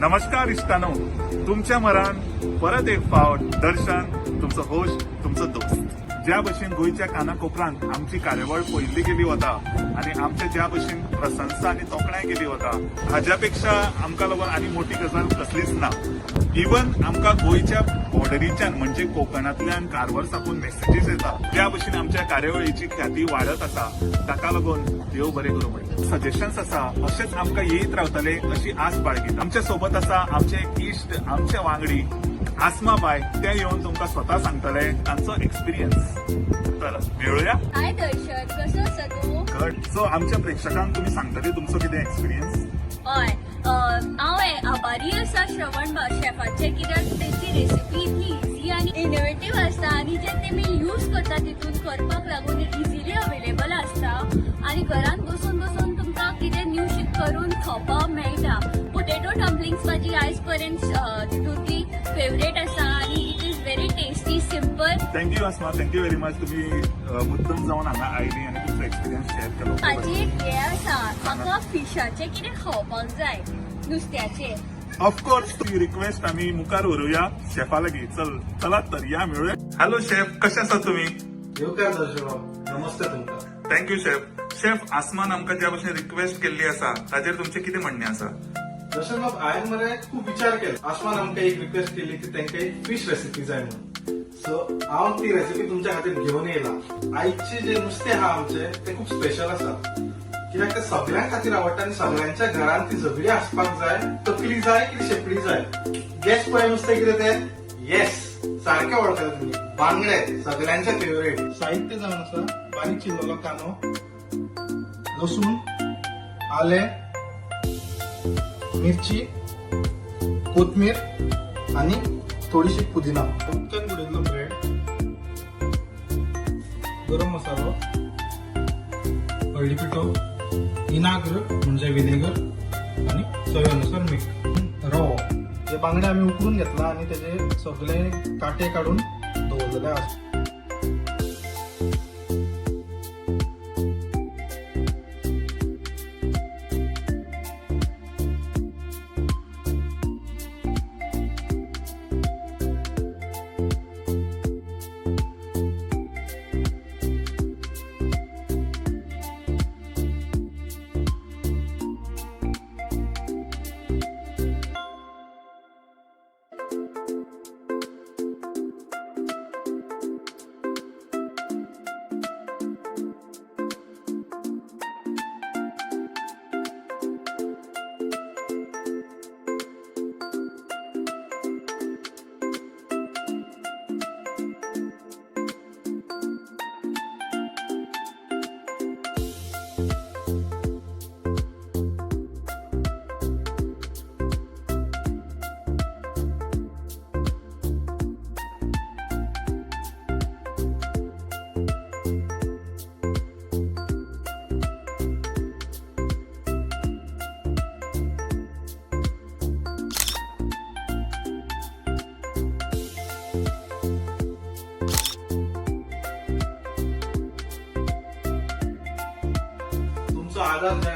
नमस्कार इश्टानो, तुमच्या मरान परत एक फावट दर्शन, तुमचो होस्ट, तुमचो दोस्त. ज्या भशेन गोयच्या कानाकोपरांत आमची कार्यावळ पळयल्ली गेली वता आणि आमच्या ज्या भशेन प्रशंसा आणि तोखणाय केली वता, हाज्या पेक्षा आमकां लागून आनी मोठी गजाल कसलीच ना. इवन आमकां गोयच्या बॉर्डरीच्यान म्हणजे कोकणांतल्यान कारवार साकून मेसेजीस येता. त्या भशेन आमच्या कार्यावळीची ख्याती वाडत आसा. ताका लागून देव बरें करूं म्हणटा. सजेशन्स आसा अशेंच आमकां येत रावतले अशी आस बाळगीत. आमच्या सोबत आसा आमचे इश्ट, आमचे वांगडी आसमा बाय. ते येवन तुमकां स्वता सांगतले तांचो एक्सपिरियन्स. तर मेळुया. हाय दर्शन, कसो आसा तूं? गुड. सो आमच्या प्रेक्षकांक तुमी सांगतले तुमचो कितें एक्सपिरियन्स? हय, हांव आभारी आसा श्रवण शेफाचे, कित्याक तेची रेसिपी इतली इझी आनी इनोवेटीव आसता आनी जे तेमी यूज करता तितून करपाक लागून इझिली अवेलेबल आसता आनी घरांत बसून बसून तुमकां कितें न्यू करून खावपाक मेळटा. पोटेटो डम्पलिंग्स म्हाजी आयज पर्यंत तितूंतली फेवरेट आसा आनी it is very tasty, simple. Thank you Asma, thank you very much. तुम्ही मुद्दम जावन हांगा आयली आनी तुमचो एक्सपिरियन्स शेअर केलो. म्हाजी एक हे आसा, म्हाका फिशाचे कितें खावपाक जाय, नुस्त्याचे. ऑफकोर्स ती रिक्वेस्ट आम्ही मुखार व्हरूया शेफा लागीं. चलात तर या मेळुया. हॅलो शेफ, कशे आसात तुम्ही? येवकार दर्शन, नमस्ते तुमकां. Thank you chef. शेफ, आसमान आमकां ज्या भशेन रिक्वेस्ट केल्ली आसा ताचेर तुमचें कितें म्हणणें आसा? दर्शन बाब, हांवें मरे खूब विचार केलो. आसमान आमकां एक रिक्वेस्ट केली की तांकां एक फिश रेसिपी जाय म्हणून. सो हांव ती रेसिपी तुमच्या खातीर घेवन येयला. आयचे जे नुस्तें आहा आमचे ते खूब स्पेशल आसा, कित्याक ते सगळ्यां खातीर आवडटा आनी सगळ्यांच्या घरांत ती झगडी आसपाक जाय. तकली जाय की शेपडी जाय. गॅस पळय नुस्तें कितें तें? येस, सारकें वळखता तुमी. बांगडे, सगळ्यांचे फेवरेट. साहित्य जावन आसा बारीक चिरलेलो कांदो, लसूण, आलें, मिरची, कोथमीर आणि थोडीशी पुदिना. उदकान बुडयल्लो ब्रेड, गरम मसालो, हळदी पिठो, विनाग्र म्हणजे विनेगर आणि चवीनुसार मीठ. रवो. हे बांगडे आम्ही उकडून घेतला आणि त्याचे सगळे काटे काढून दवरलेले आसा. आधार जाय